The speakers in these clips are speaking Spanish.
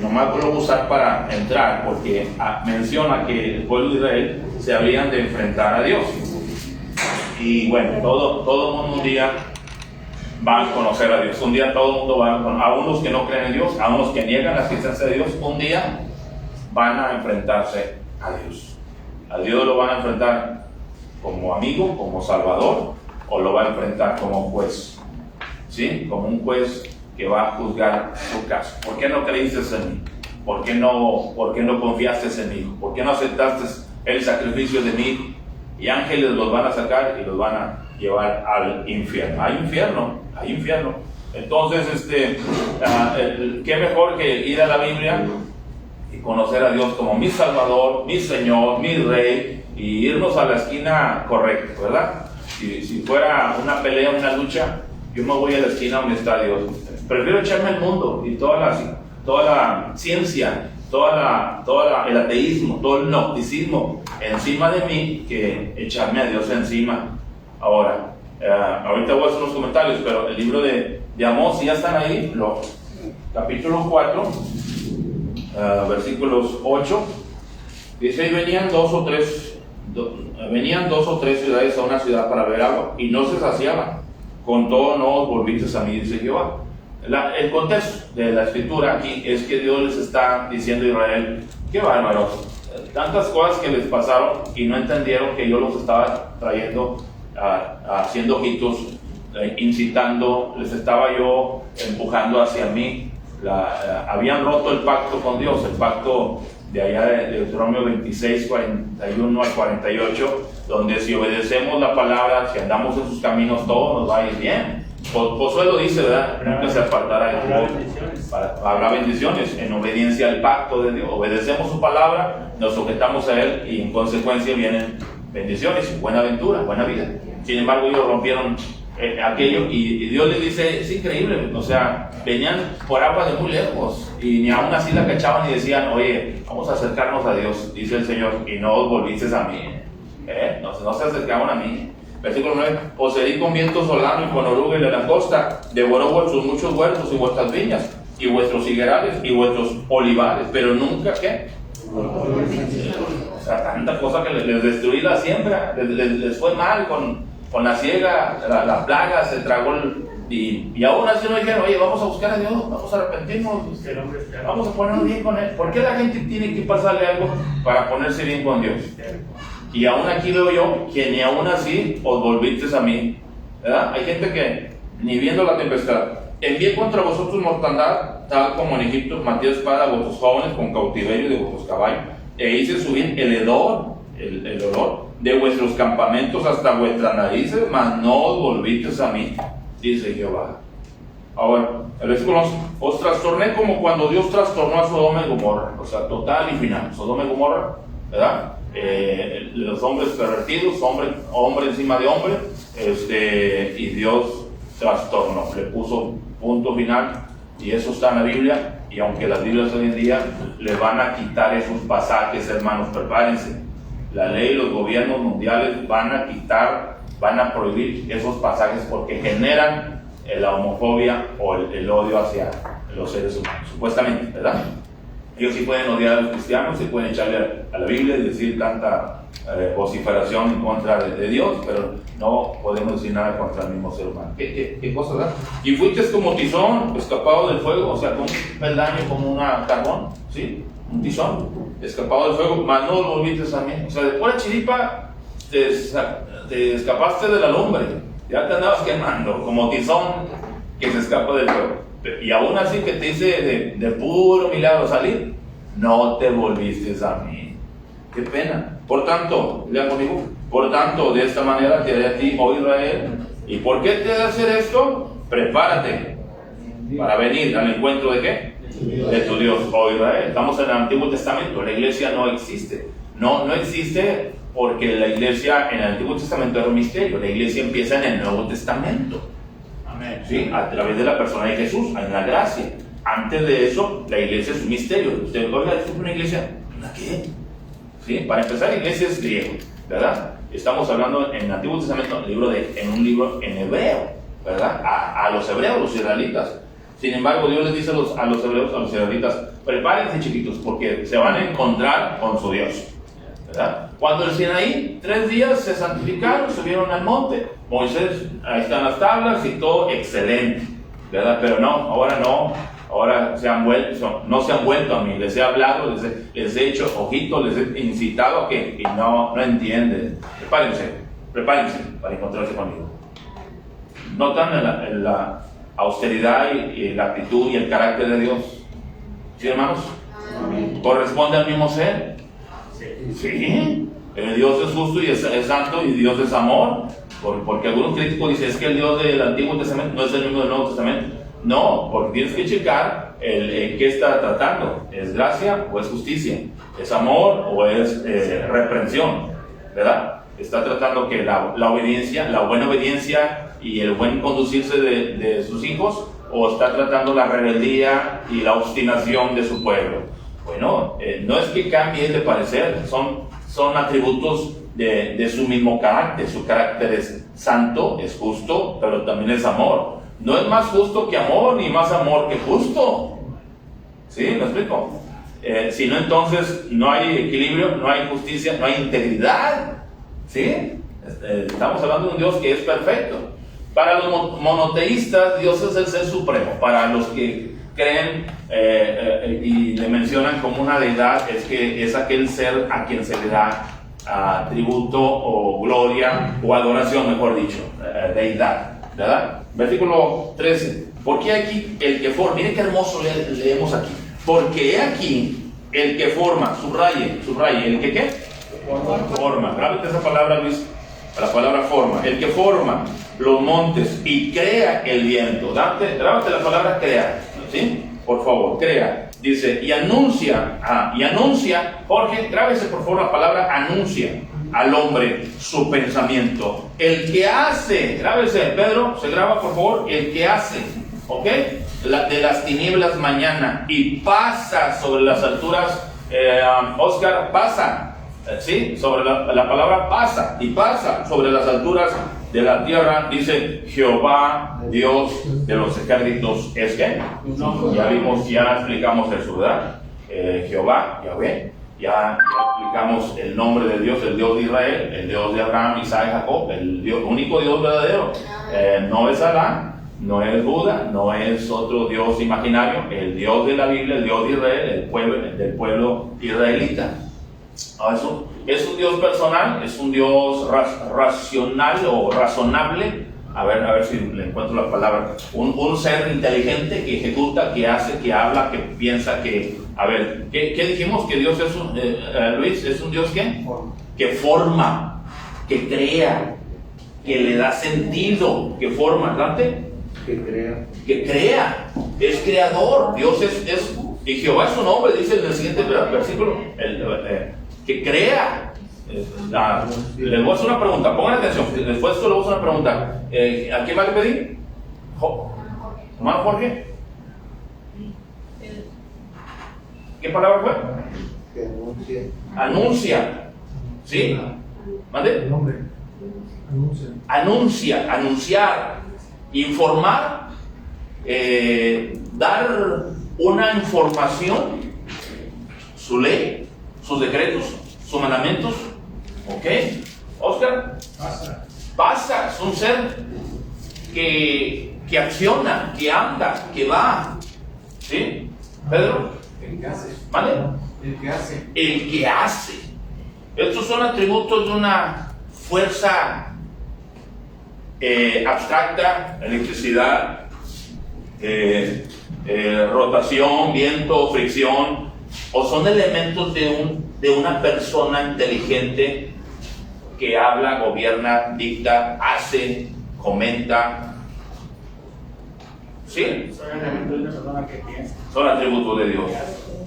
nomás lo voy a usar para entrar, porque menciona que el pueblo de Israel se habrían de enfrentar a Dios. Y bueno, todo el mundo un día va a conocer a Dios. Un día todo el mundo va a conocer, a unos que no creen en Dios, a unos que niegan la existencia de Dios, un día van a enfrentarse a Dios. A Dios lo van a enfrentar como amigo, como salvador, o lo va a enfrentar como juez, ¿sí? Como un juez que va a juzgar su caso. ¿Por qué no creíste en mí? ¿Por qué no confiaste en mi hijo? ¿Por qué no aceptaste el sacrificio de mi hijo? Y ángeles los van a sacar y los van a llevar al infierno. Hay infierno. Entonces, ¿qué mejor que ir a la Biblia y conocer a Dios como mi Salvador, mi Señor, mi Rey, y irnos a la esquina correcta, ¿verdad? Si fuera una pelea, una lucha, yo me voy a la esquina donde está Dios. Prefiero echarme el mundo y toda la ciencia, el ateísmo, todo el gnosticismo encima de mí, que echarme a Dios encima. Ahora, ahorita voy a hacer unos comentarios, pero el libro de Amós, si ya están ahí, capítulo 4, versículos 8, dice: y venían dos o tres ciudades a una ciudad para beber agua, y no se saciaban. Con todo no os volvisteis a mí, dice Jehová. El contexto de la escritura aquí es que Dios les está diciendo a Israel: qué bárbaros, tantas cosas que les pasaron y no entendieron que yo los estaba trayendo, haciendo ojitos, incitando, les estaba yo empujando hacia mí. Habían roto el pacto con Dios, el pacto de allá de Deuteronomio 26, 41 al 48, donde si obedecemos la palabra, si andamos en sus caminos, todo nos va a ir bien. Josué lo dice, ¿verdad? Nunca se apartará de tu boca. Habrá bendiciones en obediencia al pacto de Dios. Obedecemos su palabra, nos sujetamos a Él, y en consecuencia vienen bendiciones, buena aventura, buena vida. Sin embargo, ellos rompieron aquello, y Dios les dice: es increíble, o sea, venían por agua de muy lejos y ni aún así la cachaban y decían: oye, vamos a acercarnos a Dios, dice el Señor, y no os volvisteis a mí. No se acercaban a mí. Versículo 9: os herí con viento solano y con oruga y de langosta, devoró vuestros muchos huertos y vuestras viñas y vuestros higuerales y vuestros olivares, pero nunca, ¿qué? O sea, tanta cosa que les destruí la siembra, les fue mal con la siega, la plaga se tragó y aún así no dijeron: oye, vamos a buscar a Dios, vamos a arrepentirnos, vamos a ponernos bien con Él. ¿Por qué la gente tiene que pasarle algo para ponerse bien con Dios? Y aún aquí veo yo que ni aún así os volvisteis a mí, ¿verdad? Hay gente que ni viendo la tempestad: envié contra vosotros mortandad, tal como en Egipto, maté espada a vuestros jóvenes con cautiverio de vuestros caballos, e hice subir el olor de vuestros campamentos hasta vuestras narices, mas no os volvisteis a mí, dice Jehová. Ahora, el versículo 11: os trastorné como cuando Dios trastornó a Sodoma y Gomorra, o sea, total y final. Sodoma y Gomorra, ¿verdad? Los hombres pervertidos, hombre encima de hombre, y Dios trastornó, le puso punto final, y eso está en la Biblia. Y aunque las Biblias hoy en día le van a quitar esos pasajes, hermanos, prepárense. La ley y los gobiernos mundiales van a prohibir esos pasajes porque generan la homofobia o el odio hacia los seres humanos, supuestamente, ¿verdad? Ellos sí pueden odiar a los cristianos, sí pueden echarle a la Biblia y decir tanta vociferación en contra de Dios, pero no podemos decir nada contra el mismo ser humano. ¿Qué cosa, verdad? Y fuiste como tizón escapado del fuego, o sea, como un peldaño, como una carbón, ¿sí? Un tizón escapado del fuego, mas no lo volviste a mí. O sea, de pura chiripa te escapaste de la lumbre, ya te andabas quemando, como tizón que se escapa del fuego. Y aún así que te hice de puro milagro salir, no te volviste a mí. Qué pena. Por tanto, lean conmigo: por tanto, de esta manera te haré a ti, oh Israel. ¿Y por qué te he de hacer esto? Prepárate para venir al encuentro de ¿qué? De tu Dios, oh Israel. Estamos en el Antiguo Testamento, la iglesia no existe. No existe porque la iglesia en el Antiguo Testamento era un misterio. La iglesia empieza en el Nuevo Testamento. ¿Sí? A través de la persona de Jesús, en la gracia. Antes de eso, la iglesia es un misterio. Usted, oiga, ¿esto es una iglesia? ¿Una qué? ¿Sí? Para empezar, la iglesia es griego, ¿verdad? Estamos hablando en el Antiguo Testamento, en un libro en hebreo, ¿verdad? A los hebreos, los israelitas. Sin embargo, Dios les dice a los hebreos, a los israelitas, prepárense chiquitos, porque se van a encontrar con su Dios, ¿verdad? Cuando el Sinaí, 3 días se santificaron, subieron al monte. Moisés, ahí están las tablas y todo excelente, ¿verdad? Pero no, ahora no se han vuelto a mí, les he hablado, les he hecho ojitos, les he incitado a que y no entienden. Prepárense para encontrarse conmigo. ¿Notan la austeridad y la actitud y el carácter de Dios? ¿Sí, hermanos? Amén. ¿Corresponde al mismo ser? Sí. Dios es justo y es santo y Dios es amor. Porque algunos críticos dicen, es que el Dios del Antiguo Testamento no es el mismo del Nuevo Testamento. No, porque tienes que checar qué está tratando. ¿Es gracia o es justicia? ¿Es amor o es reprensión? ¿Verdad? Está tratando que la obediencia, la buena obediencia y el buen conducirse de sus hijos, o está tratando la rebeldía y la obstinación de su pueblo. Bueno, no es que cambie de parecer, son atributos de su mismo carácter. Su carácter es santo, es justo, pero también es amor. No es más justo que amor, ni más amor que justo. ¿Sí? ¿Me explico? Si no, entonces no hay equilibrio, no hay justicia, no hay integridad. ¿Sí? Estamos hablando de un Dios que es perfecto. Para los monoteístas, Dios es el ser supremo. Para los que creen y le mencionan como una deidad, es que es aquel ser a quien se le da tributo o gloria o adoración, mejor dicho, deidad, ¿verdad? Versículo 13. Porque aquí el que forma, miren qué hermoso leemos aquí. Porque he aquí el que forma, subraye, el que ¿qué? Forma. Grábate esa palabra, Luis, la palabra forma. El que forma los montes y crea el viento. Grábate la palabra crea, ¿sí? Por favor, crea. Dice, y anuncia, Jorge, grábese por favor la palabra anuncia al hombre su pensamiento. El que hace, grábese, Pedro, se graba por favor, el que hace, ¿ok? De las tinieblas mañana y pasa sobre las alturas, Oscar, pasa, ¿sí? Sobre la palabra pasa, y pasa sobre las alturas de la tierra, dice Jehová, Dios de los ejércitos, ¿es qué? Ya explicamos eso, ¿verdad? Jehová, Yahvé, ya explicamos el nombre de Dios, el Dios de Israel, el Dios de Abraham, Isaac y Jacob, el único Dios verdadero. No es Alá, no es Buda, no es otro Dios imaginario, el Dios de la Biblia, el Dios de Israel, del pueblo israelita. Eso es un Dios personal, es un Dios racional o razonable. A ver si le encuentro la palabra. Un ser inteligente que ejecuta, que hace, que habla, que piensa, que... A ver, ¿qué dijimos? Que Dios es Luis, es un Dios que forma, que crea, que le da sentido, que forma, ¿date? Que crea, es creador. Dios es y Jehová es su nombre, dice en el siguiente versículo, que crea. Les voy a hacer una pregunta, pongan atención, después de esto les voy a hacer una pregunta. ¿A quién va a pedir? ¿Hermano Jorge? ¿Qué palabra fue? Anuncia. ¿Sí? ¿Mande? Anuncia, anunciar, informar, dar una información, su ley, sus decretos, sus mandamientos. ¿Ok? Oscar, pasa, es un ser que acciona, que anda, que va. ¿Sí? Pedro, el que hace. ¿Vale? El que hace. Estos son atributos de una fuerza abstracta, electricidad, rotación, viento, fricción, o son elementos de una persona inteligente que habla, gobierna, dicta, hace, comenta. ¿Sí? Son elementos de una persona que piensa. Son atributos de Dios.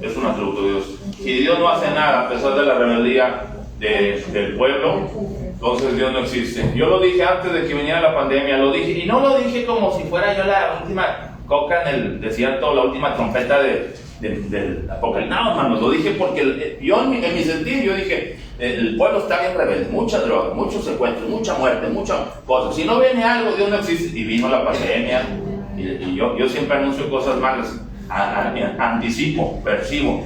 Es un atributo de Dios. Si Dios no hace nada a pesar de la rebeldía del pueblo, entonces Dios no existe. Yo lo dije antes de que viniera la pandemia, lo dije, y no lo dije como si fuera yo la última coca en el desierto, la última trompeta del apocalipsis. No, hermanos, lo dije porque yo en mi sentir, yo dije, el pueblo está bien rebelde, mucha droga, muchos secuestros, mucha muerte, muchas cosas. Si no viene algo, Dios no existe. Y vino la pandemia, Y yo siempre anuncio cosas malas, anticipo, percibo,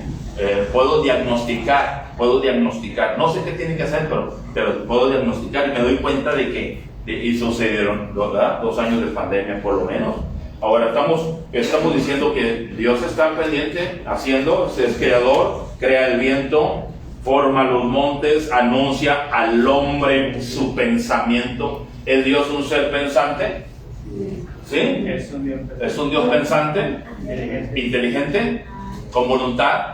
puedo diagnosticar, no sé qué tiene que hacer, pero puedo diagnosticar y me doy cuenta de que y sucedieron, ¿verdad? 2 años de pandemia por lo menos. Ahora estamos diciendo que Dios está pendiente, haciendo, es creador, crea el viento, forma los montes, anuncia al hombre su pensamiento. ¿Es Dios un ser pensante? ¿Sí? Es un Dios pensante. ¿Es un Dios pensante? Inteligente, con voluntad.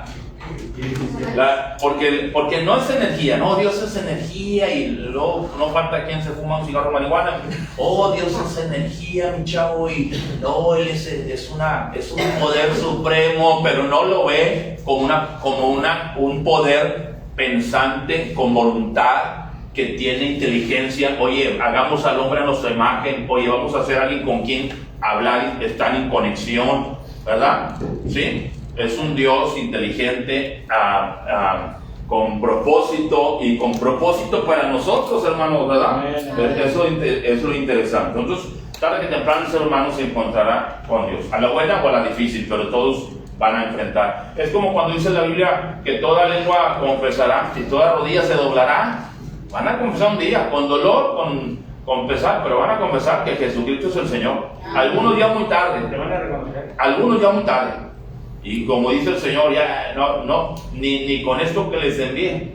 Porque no es energía, no, Dios es energía y luego no falta quien se fuma un cigarro de marihuana. Oh, Dios es energía, mi chavo, y no, Él es un poder supremo, pero no lo ve como un poder pensante, con voluntad, que tiene inteligencia. Oye, hagamos al hombre a nuestra imagen, oye, vamos a hacer a alguien con quien hablar y estar en conexión, ¿verdad? ¿Sí? Es un Dios inteligente, con propósito y con propósito para nosotros, hermanos, ¿verdad? Eso es lo interesante. Entonces, tarde que temprano el ser humano se encontrará con Dios, a la buena o a la difícil, pero todos van a enfrentar. Es como cuando dice la Biblia que toda lengua confesará y toda rodilla se doblará. Van a confesar un día, con dolor, con pesar, pero van a confesar que Jesucristo es el Señor. Algunos ya muy tarde, Te van a reconocer. algunos ya muy tarde. Y como dice el Señor, ya ni con esto que les envié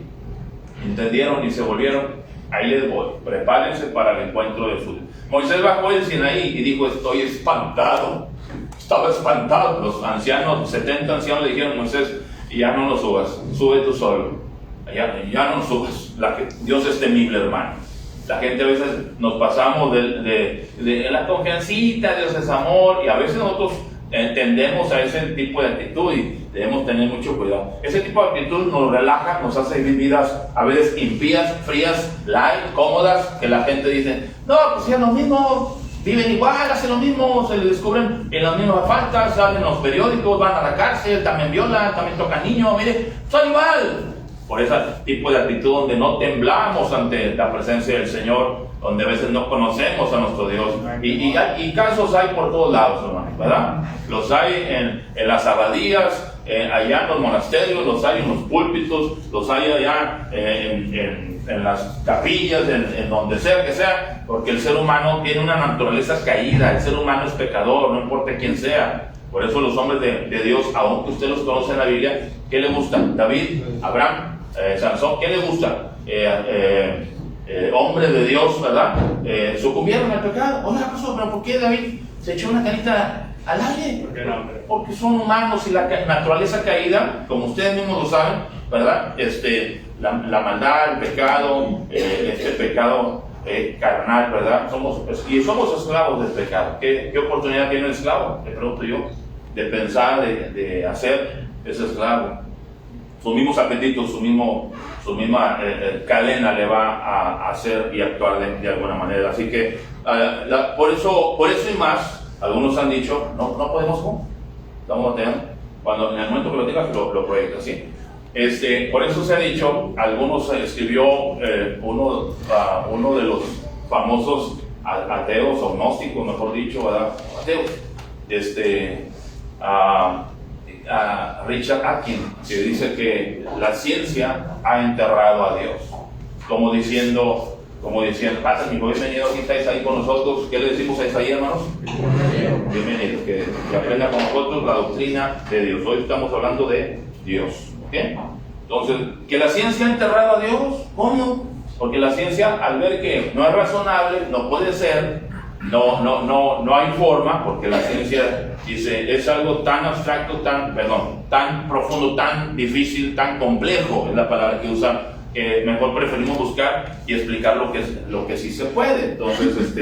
entendieron ni se volvieron. Ahí les voy, prepárense para el encuentro de su Dios. Moisés bajó del Sinaí y dijo: estoy espantado. Estaba espantado. Los ancianos, 70 ancianos, le dijeron: Moisés, ya no nos subas, sube tú solo. Ya no subas. Dios es temible, hermano. La gente a veces nos pasamos de la confiancita, Dios es amor, y a veces nosotros tendemos a ese tipo de actitud y debemos tener mucho cuidado. Ese tipo de actitud nos relaja, nos hace vivir vidas a veces impías, frías, light, cómodas, que la gente dice: no, pues ya lo mismo, viven igual, hacen lo mismo, se les descubren en las mismas faltas, salen en los periódicos, van a la cárcel, también violan, también tocan niños, mire, son igual. Por ese tipo de actitud donde no temblamos ante la presencia del Señor, donde a veces no conocemos a nuestro Dios. Y casos hay por todos lados, hermanos, ¿verdad? Los hay en las abadías, allá en los monasterios, los hay en los púlpitos, los hay allá en las capillas, en donde sea que sea, porque el ser humano tiene una naturaleza caída, el ser humano es pecador, no importa quién sea. Por eso los hombres de Dios, aunque usted los conoce en la Biblia, ¿qué le gusta? David, Abraham, Sansón, ¿qué le gusta? Hombres de Dios, ¿verdad? Sucumbieron al pecado. Oye, ¿pero por qué David se echó una canita al aire? Porque son humanos y la naturaleza caída, como ustedes mismos lo saben, ¿verdad? La maldad, el pecado, este pecado carnal, ¿verdad? Somos esclavos del pecado. ¿Qué oportunidad tiene el esclavo? Le pregunto yo, de pensar, de hacer, ese esclavo. Sus mismos apetitos, su misma cadena le va a hacer y actuar de alguna manera. Así que por eso y más, algunos han dicho: no podemos, ¿cómo? Vamos a tener, cuando en el momento que lo tengas lo proyectas, ¿sí? Por eso se ha dicho, algunos escribió uno de los famosos ateos o gnósticos, mejor dicho, ¿verdad? Ateos, Richard Atkins, que dice que la ciencia ha enterrado a Dios, como diciendo, pasa, mi bienvenido, aquí estáis ahí con nosotros. ¿Qué le decimos a Isaías, hermanos? Bienvenido, que aprenda con nosotros la doctrina de Dios. Hoy estamos hablando de Dios, ¿ok? Entonces, que la ciencia ha enterrado a Dios, ¿cómo? Porque la ciencia, al ver que no es razonable, no puede ser, no hay forma, porque la ciencia dice, es algo tan abstracto, tan profundo, tan difícil, tan complejo, es la palabra que usa, que mejor preferimos buscar y explicar lo que sí se puede. Entonces,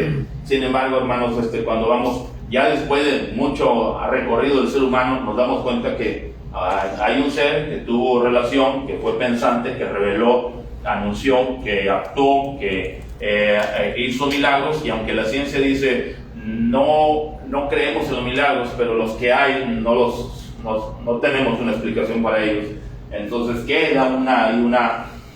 sin embargo, hermanos, cuando vamos, ya después de mucho recorrido del ser humano, nos damos cuenta que hay un ser que tuvo relación, que fue pensante, que reveló, anunció, que actuó, que hizo milagros, y aunque la ciencia dice no creemos en los milagros, pero los que hay no tenemos una explicación para ellos. Entonces queda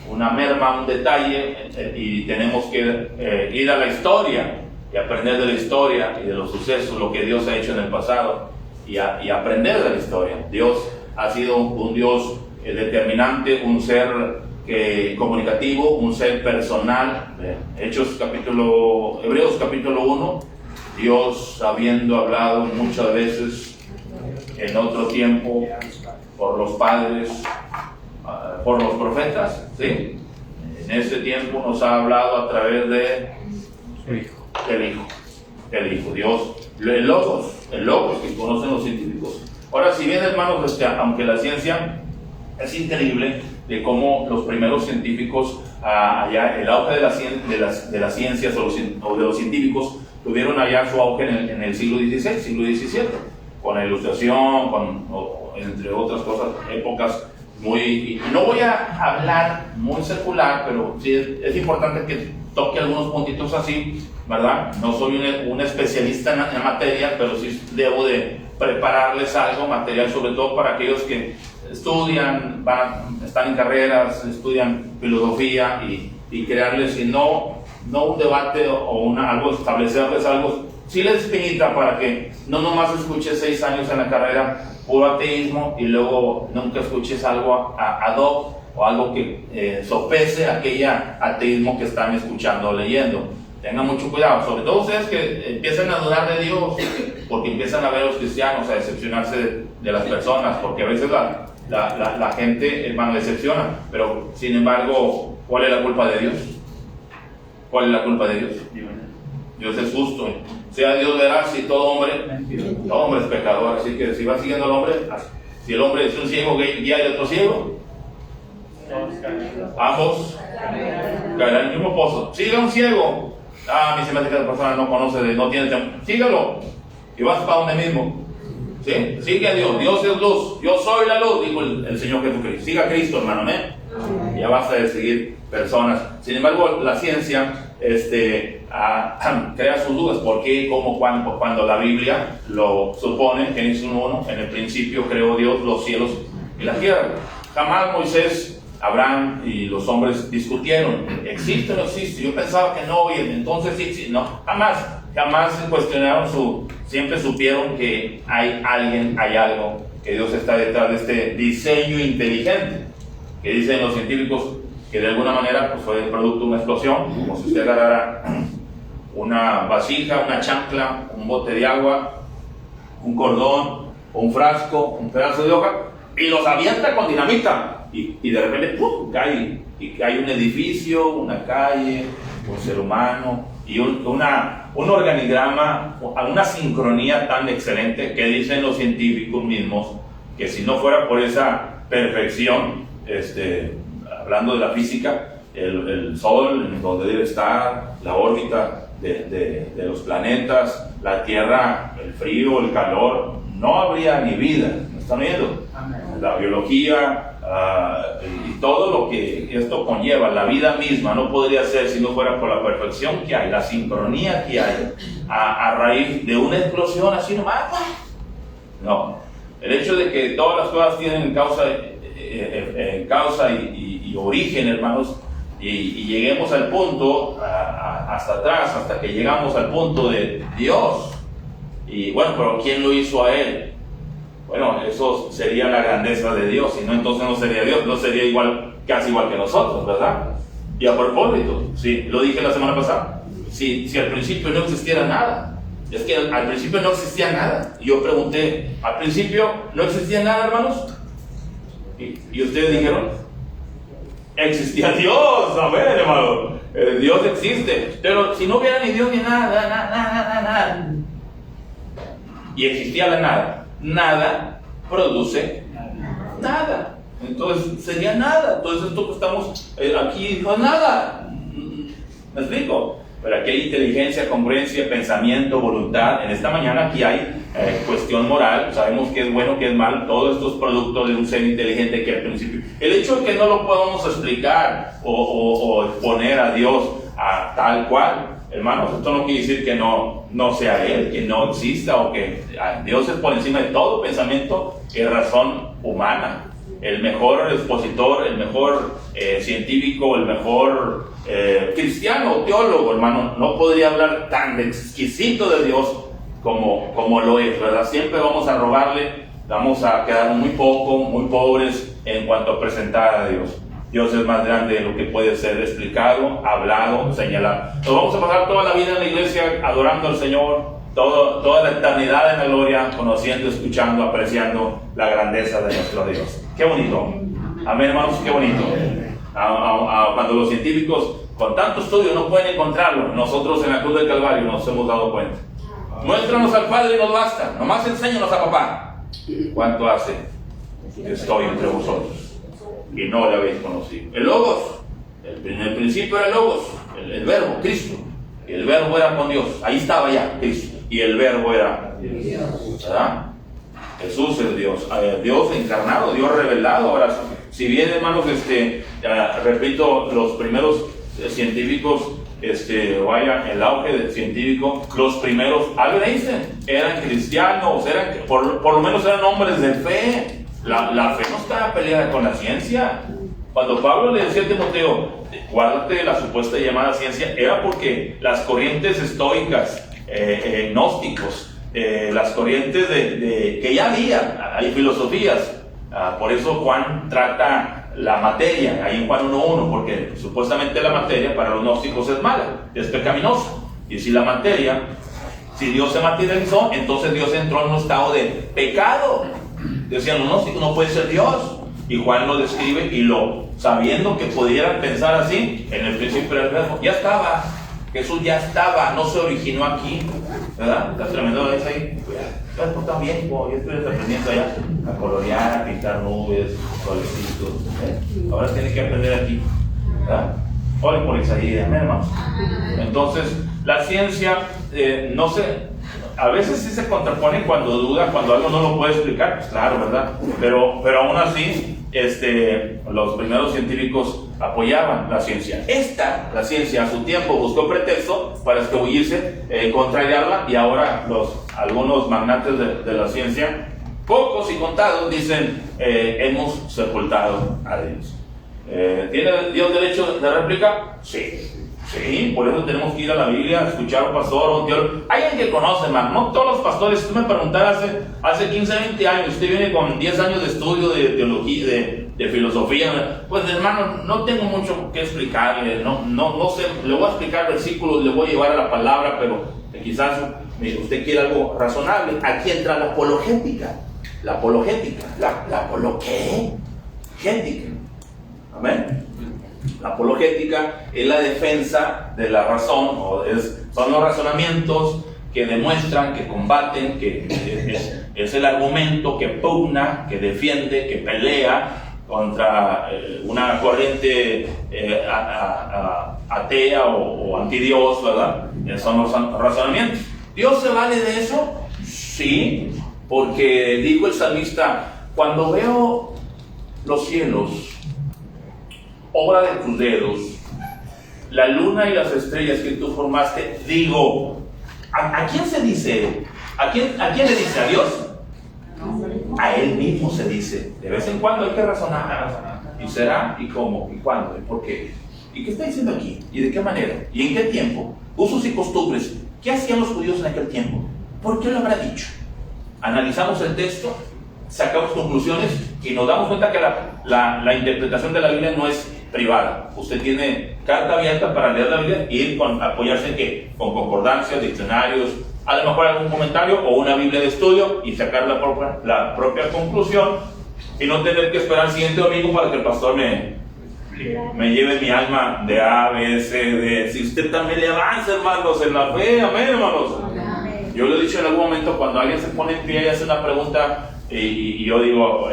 una merma, un detalle, y tenemos que ir a la historia y aprender de la historia y de los sucesos, lo que Dios ha hecho en el pasado, y aprender de la historia. Dios ha sido un Dios determinante, un ser comunicativo, un ser personal. Hebreos capítulo 1, Dios habiendo hablado muchas veces en otro tiempo por los padres, por los profetas, ¿sí? En este tiempo nos ha hablado a través de el Hijo, Dios, el Logos que conocen los científicos. Ahora, si bien, hermanos, aunque la ciencia es increíble de cómo los primeros científicos, allá el auge de las ciencias o de los científicos tuvieron allá su auge en el siglo XVI, siglo XVII, con la ilustración, entre otras cosas, épocas y no voy a hablar muy secular, pero sí es importante que toque algunos puntitos así, ¿verdad? No soy un especialista en la materia, pero sí debo de prepararles algo, material, sobre todo para aquellos que estudian, están en carreras, estudian filosofía, y crearles, y no un debate o algo, establecerles algo, sí la espinita, para que no nomás escuches 6 años en la carrera puro ateísmo y luego nunca escuches algo ad hoc o algo que sopese aquella ateísmo que están escuchando o leyendo. Tengan mucho cuidado, sobre todo ustedes que empiezan a dudar de Dios, porque empiezan a ver a los cristianos, a decepcionarse de las personas, porque a veces la gente, hermano, decepciona, pero sin embargo, ¿cuál es la culpa de Dios? ¿Cuál es la culpa de Dios? Dios es justo, sea Dios veraz, y todo hombre es pecador, así que si va siguiendo al hombre, si el hombre es un ciego, guía de otro ciego, ambos caerán en el mismo pozo. Siga un ciego, a mí se me hace que la persona no conoce, no tiene tiempo, sígalo, y vas para donde mismo, ¿sí? Sigue a Dios, Dios es luz, yo soy la luz, dijo el Señor Jesucristo. Siga a Cristo, hermano, ¿eh? Ya basta de seguir personas. Sin embargo, la ciencia crea sus dudas. ¿Por qué? ¿Cómo? ¿Cuándo? Cuando la Biblia lo supone, Génesis 1:1, en el principio creó Dios los cielos y la tierra. Jamás Moisés, Abraham y los hombres discutieron, ¿existe o no existe? Yo pensaba que no, y entonces sí existe. No, jamás se cuestionaron, siempre supieron que hay algo, que Dios está detrás de este diseño inteligente, que dicen los científicos que de alguna manera pues, fue producto de una explosión, como si usted agarrara una vasija, una chancla, un bote de agua, un cordón, un frasco, un pedazo de hoja, y los avienta con dinamita, y de repente ¡pum!, cae, y hay un edificio, una calle, un ser humano, y un organigrama, una sincronía tan excelente que dicen los científicos mismos que si no fuera por esa perfección, hablando de la física, el Sol, en donde debe estar, la órbita de los planetas, la Tierra, el frío, el calor, no habría ni vida. ¿Me están viendo? La biología y todo lo que esto conlleva, la vida misma no podría ser si no fuera por la perfección que hay, la sincronía que hay a raíz de una explosión así nomás. No, el hecho de que todas las cosas tienen causa y origen, hermanos, y lleguemos al punto, hasta atrás, hasta que llegamos al punto de Dios. Y bueno, pero ¿quién lo hizo a él? Bueno, eso sería la grandeza de Dios, si no, entonces no sería Dios, no sería casi igual que nosotros, ¿verdad? Y a propósito, sí, lo dije la semana pasada, si al principio no existiera nada, es que al principio no existía nada, y yo pregunté, ¿al principio no existía nada, hermanos? Y ustedes dijeron, existía Dios, amén, hermano, Dios existe, pero si no hubiera ni Dios ni nada, y existía la nada produce nada, entonces sería nada. Entonces esto que estamos aquí no es nada, ¿me explico? Pero aquí hay inteligencia, congruencia, pensamiento, voluntad. En esta mañana aquí hay cuestión moral, sabemos qué es bueno, qué es mal, todos estos productos de un ser inteligente que al principio, el hecho de que no lo podamos explicar o exponer a Dios a tal cual, hermanos, esto no quiere decir que no sea Él, que no exista, o que Dios es por encima de todo pensamiento y razón humana. el mejor expositor, el mejor científico, el mejor cristiano o teólogo, hermano, no podría hablar tan exquisito de Dios como lo es, ¿verdad? Siempre vamos a robarle, vamos a quedar muy pobres en cuanto a presentar a Dios. Dios es más grande de lo que puede ser explicado, hablado, señalado. Nos vamos a pasar toda la vida en la iglesia adorando al Señor, toda la eternidad en la gloria, conociendo, escuchando, apreciando la grandeza de nuestro Dios. Qué bonito. Amén, hermanos, qué bonito. Cuando los científicos con tanto estudio no pueden encontrarlo, nosotros en la cruz del Calvario nos hemos dado cuenta. Muéstranos al Padre y nos basta. Nomás enséñanos a papá. ¿Cuánto hace que estoy entre vosotros y no le habéis conocido? El Logos, en el principio era el Logos, el Verbo, Cristo. Y el Verbo era con Dios. Ahí estaba ya Cristo. Y el Verbo era Dios, ¿verdad? Jesús es Dios, Dios encarnado, Dios revelado. Ahora, si bien, hermanos, repito, los primeros científicos, el auge del científico, los primeros, Albert Einstein, eran cristianos, por lo menos eran hombres de fe. La fe no estaba peleada con la ciencia. Cuando Pablo le decía a Timoteo, guárdate de la supuesta llamada ciencia, era porque las corrientes estoicas, gnósticos, las corrientes que ya hay filosofías. Por eso Juan trata la materia, ahí en Juan 1.1, porque supuestamente la materia para los gnósticos es mala, es pecaminosa. Y si Dios se materializó, entonces Dios entró en un estado de pecado. Decían los gnósticos, no puede ser Dios. Y Juan lo describe sabiendo que pudieran pensar así, en el principio era el Verbo, ya estaba. Jesús ya estaba, no se originó aquí, ¿verdad? Está tremendo eso ahí. Ya tú también, ya estoy aprendiendo allá a colorear, a pintar nubes, solecitos. Ahora tienes que aprender aquí, ¿verdad? Oren por Isaías, hermanos. Entonces, la ciencia, no sé, a veces sí se contrapone cuando duda, cuando algo no lo puede explicar, pues claro, ¿verdad? Pero aún así, los primeros científicos apoyaban la ciencia. La ciencia a su tiempo buscó pretexto para escabullirse, contrariarla, y ahora algunos magnates de la ciencia, pocos y contados, dicen, hemos sepultado a Dios. ¿Tiene Dios derecho de réplica? Sí, por eso tenemos que ir a la Biblia, escuchar a un pastor o un teólogo. Hay alguien que conoce, hermano. No todos los pastores. Si tú me preguntaras hace 15, 20 años, usted viene con 10 años de estudio de teología, de filosofía, pues hermano, no tengo mucho que explicarle. No sé, le voy a explicar versículos, le voy a llevar a la palabra, pero quizás usted quiere algo razonable. Aquí entra la apologética. La apologética. Amén. La apologética es la defensa de la razón, son los razonamientos que demuestran, que combaten, que es el argumento que pugna, que defiende, que pelea contra una corriente atea o antidios, ¿verdad? Son los razonamientos. ¿Dios se vale de eso? Sí, porque dijo el salmista, cuando veo los cielos, obra de tus dedos, la luna y las estrellas que tú formaste, digo, ¿a quién se dice? ¿A quién le dice? ¿A Dios? A Él mismo se dice. De vez en cuando hay que razonar. ¿Y será? ¿Y cómo? ¿Y cuándo? ¿Y por qué? ¿Y qué está diciendo aquí? ¿Y de qué manera? ¿Y en qué tiempo? Usos y costumbres. ¿Qué hacían los judíos en aquel tiempo? ¿Por qué lo habrá dicho? Analizamos el texto, sacamos conclusiones y nos damos cuenta que la interpretación de la Biblia no es privada. Usted tiene carta abierta para leer la Biblia y ir apoyarse en ¿qué? Con concordancias, diccionarios, a lo mejor algún comentario o una Biblia de estudio y sacar la propia conclusión y no tener que esperar el siguiente domingo para que el pastor me lleve mi alma de A, B, C, D. Si usted también le avanza, hermanos, en la fe, amén, hermanos. Amén. Yo lo he dicho en algún momento, cuando alguien se pone en pie y hace una pregunta y yo digo,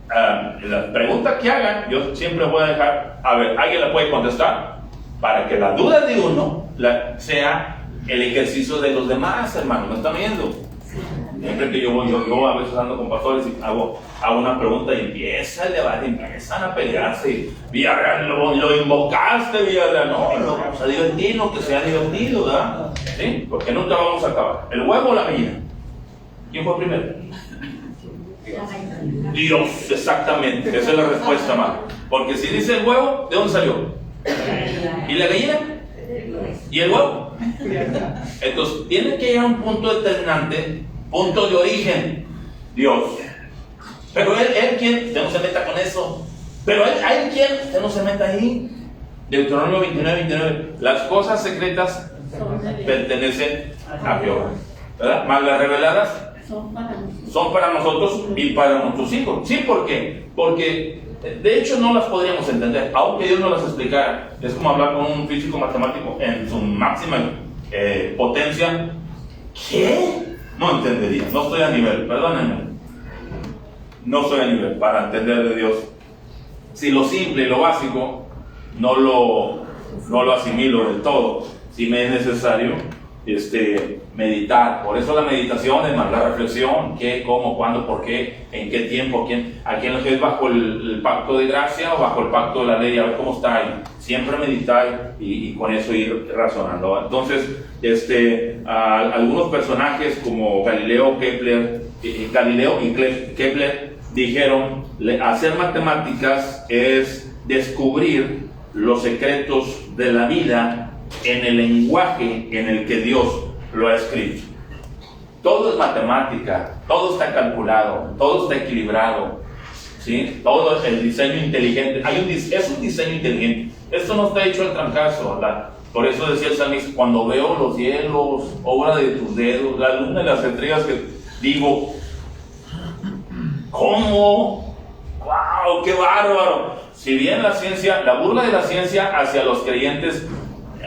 la pregunta que hagan, yo siempre voy a dejar, a ver, alguien la puede contestar, para que la duda de uno sea el ejercicio de los demás, hermano. ¿Me están viendo? Siempre que yo a veces ando con pastores y hago una pregunta y empieza el debate, empiezan a pelearse. Villarreal, lo invocaste, Villarreal. No, sea divertido, que sea divertido, ¿verdad? ¿Sí? Porque nunca vamos a acabar. ¿El huevo o la gallina? ¿Quién fue primero? Dios, exactamente. Esa es la respuesta, hermano. Porque si dice el huevo, ¿de dónde salió? ¿Y la gallina? ¿Y el huevo? Entonces, tiene que llegar a un punto determinante, punto de origen, Dios. Pero él quien, usted no se meta con eso. Pero hay quien, usted no se meta ahí. Deuteronomio 29, las cosas secretas pertenecen a Jehová, ¿verdad? Mas las reveladas son para nosotros y para nuestros hijos. Sí, ¿por qué? Porque de hecho no las podríamos entender, aunque Dios no las explicara. Es como hablar con un físico matemático en su máxima potencia. ¿Qué? No entendería, no estoy a nivel, perdónenme. No estoy a nivel para entender de Dios. Si lo simple y lo básico no lo asimilo del todo, si me es necesario meditar. Por eso la meditación es más la reflexión: qué, cómo, cuándo, por qué, en qué tiempo, a quién lo que es bajo el pacto de gracia o bajo el pacto de la ley, a ver cómo está ahí. Siempre meditar y con eso ir razonando. Entonces, algunos personajes como Galileo y Kepler dijeron: hacer matemáticas es descubrir los secretos de la vida en el lenguaje en el que Dios lo ha escrito. Todo es matemática, todo está calculado, todo está equilibrado, ¿sí? Todo es el diseño inteligente. Es un diseño inteligente. Esto no está hecho al trancazo, ¿verdad? Por eso decía el salmista: cuando veo los cielos, obra de tus dedos, la luna y las estrellas, que digo, ¿cómo? ¡Wow! ¡Qué bárbaro! Si bien la ciencia, la burla de la ciencia hacia los creyentes,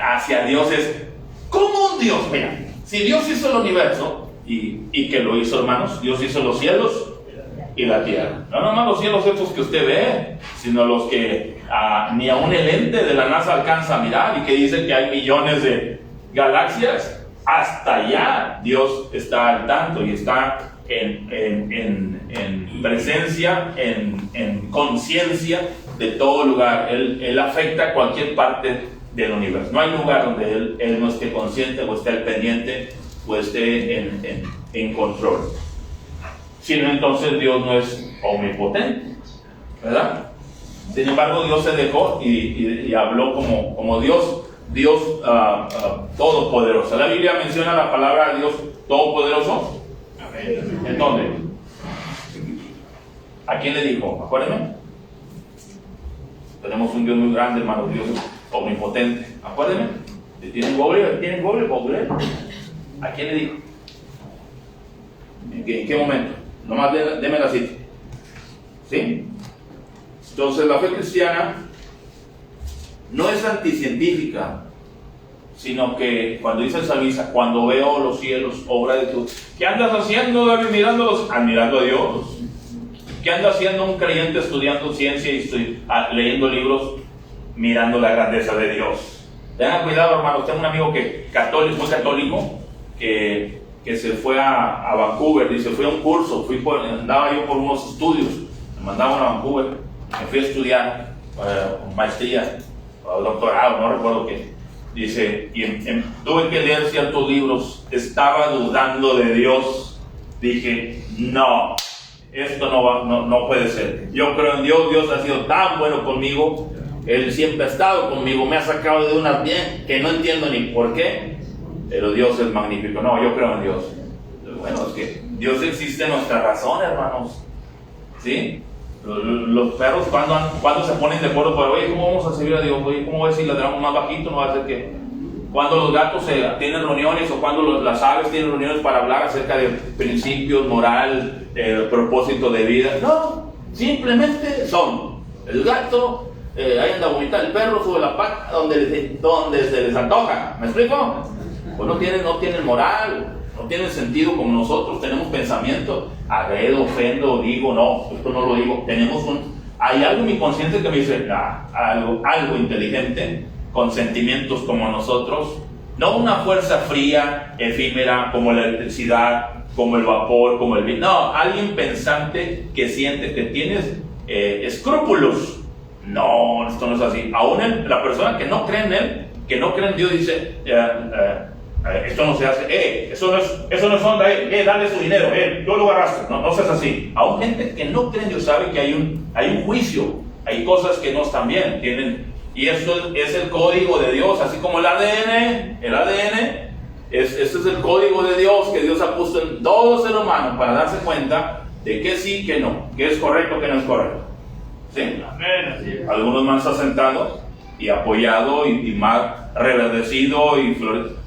hacia Dios es: ¿cómo un Dios? Mira, si Dios hizo el universo, y que lo hizo, hermanos, Dios hizo los cielos y la tierra. No nomás los cielos estos que usted ve, sino los que ni aún el ente de la NASA alcanza a mirar, y que dicen que hay millones de galaxias. Hasta allá Dios está al tanto y está en presencia, en conciencia de todo lugar. Él afecta a cualquier parte del universo. No hay lugar donde él no esté consciente, o esté al pendiente, o esté en control. Sino entonces Dios no es omnipotente, ¿verdad? Sin embargo, Dios se dejó y habló como Dios todopoderoso. La Biblia menciona la palabra Dios todopoderoso. ¿En dónde? ¿A quién le dijo? Acuérdenme. Tenemos un Dios muy grande, hermano, Dios omnipotente. Acuérdenme. ¿Tienen Google? ¿A quién le dijo? ¿En qué momento? Nomás deme la cita. ¿Sí? Entonces, la fe cristiana no es anticientífica, sino que, cuando dice el salmista, cuando veo los cielos, obra de tu... ¿Qué andas haciendo, David, mirándolos? Admirando a Dios. ¿Qué anda haciendo un creyente estudiando ciencia y leyendo libros, mirando la grandeza de Dios? Tengan cuidado, hermanos. Tengo un amigo muy católico, que se fue a Vancouver. Dice: fui a un curso, andaba yo por unos estudios, me mandaban a Vancouver, me fui a estudiar maestría o doctorado, no recuerdo qué. Dice, y tuve que leer ciertos libros, estaba dudando de Dios. Dije: no, esto no puede ser. Yo creo en Dios, Dios ha sido tan bueno conmigo, Él siempre ha estado conmigo, me ha sacado de unas bien que no entiendo ni por qué, pero Dios es magnífico. No, yo creo en Dios. Bueno, es que Dios existe en nuestra razón, hermanos, ¿sí? Los perros, cuando se ponen de acuerdo para: oye, ¿cómo vamos a servir a Dios? Oye, ¿cómo va a decir ladramos más bajito? No va a ser que... Cuando los gatos tienen reuniones, o cuando las aves tienen reuniones para hablar acerca de principios, moral, propósito de vida. No, simplemente son. El gato, ahí anda a vomitar, el perro sube la pata donde se les antoja. ¿Me explico? Pues no tienen moral, no tienen sentido como nosotros. Tenemos pensamiento: agredo, ofendo, digo, no, esto no lo digo. Hay algo en mi consciente que me dice: algo inteligente, con sentimientos como nosotros, no una fuerza fría, efímera, como la electricidad, como el vapor, como el vino. No, alguien pensante que siente, que tienes escrúpulos. No, esto no es así. Aún la persona que no cree en Él, que no cree en Dios, dice: Esto no se hace, eso no es onda, dale su dinero, yo lo arrastro. No seas así. Aún gente que no cree en Dios sabe que hay un juicio, hay cosas que no están bien, y eso es el código de Dios, así como el ADN, ese es el código de Dios que Dios ha puesto en todo ser humano para darse cuenta de que sí, que no, que es correcto, que no es correcto. ¿Sí? Amén. Algunos más asentados y apoyado y más reverdecido y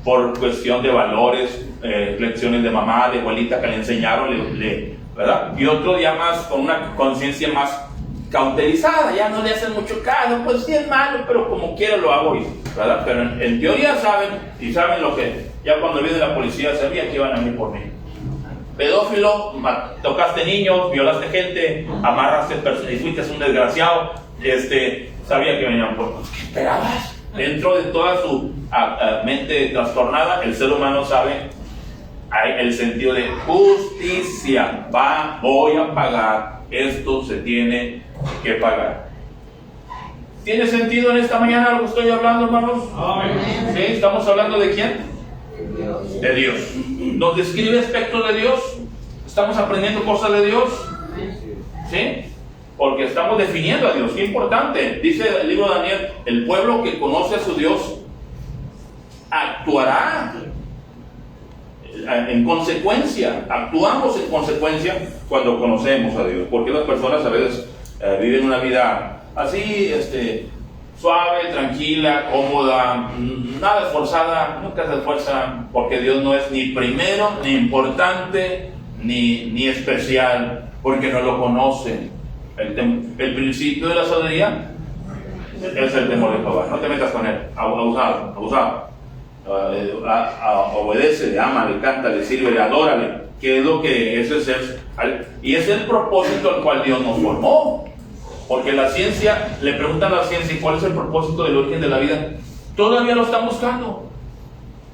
por cuestión de valores, lecciones de mamá, de abuelita que le enseñaron, ¿verdad? Y otro ya más con una conciencia más cauterizada, ya no le hacen mucho caso, pues sí es malo, pero como quiera lo hago, ¿verdad? Pero en teoría saben lo que, ya cuando viene la policía sabía que iban a venir por mí. Pedófilo, tocaste niños, violaste gente, amarraste personas y fuiste un desgraciado, sabía que venían por ti. ¿Qué esperabas? Dentro de toda su mente trastornada, el ser humano sabe, hay el sentido de justicia. Voy a pagar, esto se tiene que pagar. ¿Tiene sentido en esta mañana lo que estoy hablando, hermanos? Amén. ¿Sí? ¿Estamos hablando de quién? De Dios. ¿Nos describe aspectos de Dios? ¿Estamos aprendiendo cosas de Dios? ¿Sí? Porque estamos definiendo a Dios. Qué importante. Dice el libro de Daniel, el pueblo que conoce a su Dios actuará en consecuencia. Actuamos en consecuencia cuando conocemos a Dios. Porque las personas a veces viven una vida así, suave, tranquila, cómoda, nada esforzada, nunca se esfuerzan, porque Dios no es ni primero, ni importante, ni especial, porque no lo conocen. El principio de la sabiduría es el temor de Jehová. No te metas con él, abusado. Obedece, le ama, le canta, le sirve, le adórale, que es lo que eso es y es el propósito al cual Dios nos formó. Porque la ciencia, le preguntan a la ciencia cuál es el propósito del origen de la vida, todavía lo están buscando.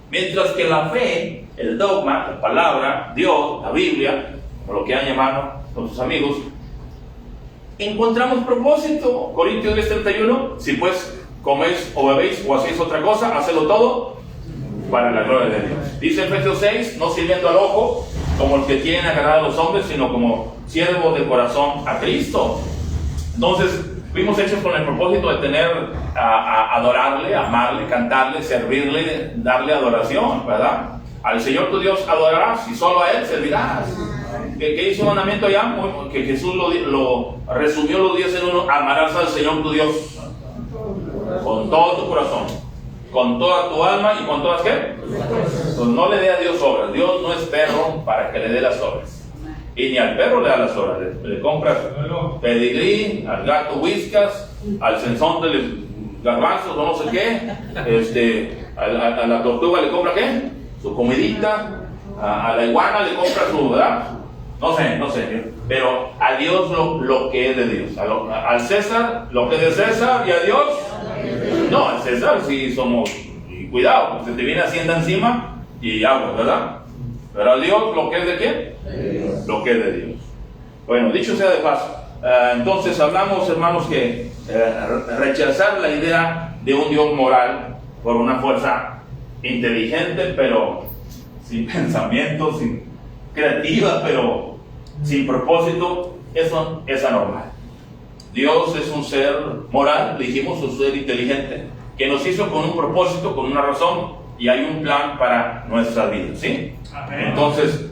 Mientras que la fe, el dogma, la palabra, Dios, la Biblia, como lo quieran llamar nuestros amigos, encontramos propósito. Corintios 10:31, si pues coméis o bebéis o hacéis otra cosa, hacedlo todo para la gloria de Dios. Dice Efesios 6, no sirviendo al ojo como el que quieren agradar a los hombres, sino como siervos de corazón a Cristo. Entonces, fuimos hechos con el propósito de adorarle, amarle, cantarle, servirle, darle adoración, ¿verdad? Al Señor tu Dios adorarás y solo a Él servirás. ¿Qué hizo un mandamiento allá? Que Jesús lo resumió los 10 en uno: amarás al Señor tu Dios con todo tu corazón, con toda tu alma y con todas, ¿qué? Pues no le dé a Dios obras. Dios no es perro para que le dé las obras. Y ni al perro le da las horas, le compras pedigrí, al gato whiskas, al sensón de garbanzos o no sé qué, a la tortuga le compra ¿qué? Su comidita, a la iguana le compra su, ¿verdad? No sé, pero a Dios lo que es de Dios, al César lo que es de César, y a Dios, no, al César sí somos, y cuidado, se te viene Hacienda encima y agua, ¿verdad? Pero a Dios, ¿lo que es de quién? Lo que es de Dios. Bueno, dicho sea de paso, entonces hablamos, hermanos, que rechazar la idea de un Dios moral por una fuerza inteligente, pero sin pensamiento, sin creativa, pero sin propósito, eso es anormal. Dios es un ser moral, dijimos, un ser inteligente, que nos hizo con un propósito, con una razón, y hay un plan para nuestra vida, ¿sí? Amén. Entonces,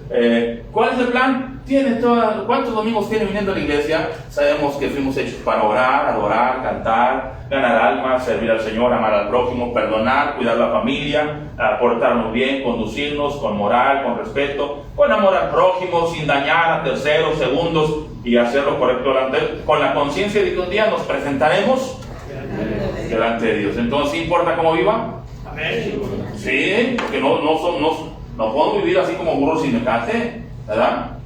¿cuál es el plan? ¿Cuántos domingos tiene viniendo a la iglesia? Sabemos que fuimos hechos para orar, adorar, cantar, ganar almas, servir al Señor, amar al prójimo, perdonar, cuidar la familia, portarnos bien, conducirnos con moral, con respeto, con amor al prójimo, sin dañar a terceros, segundos, y hacer lo correcto delante de Él, con la conciencia de que un día nos presentaremos delante de Dios. Entonces, ¿sí importa cómo viva? Sí, porque no podemos vivir así como burros sin mecate, ¿verdad?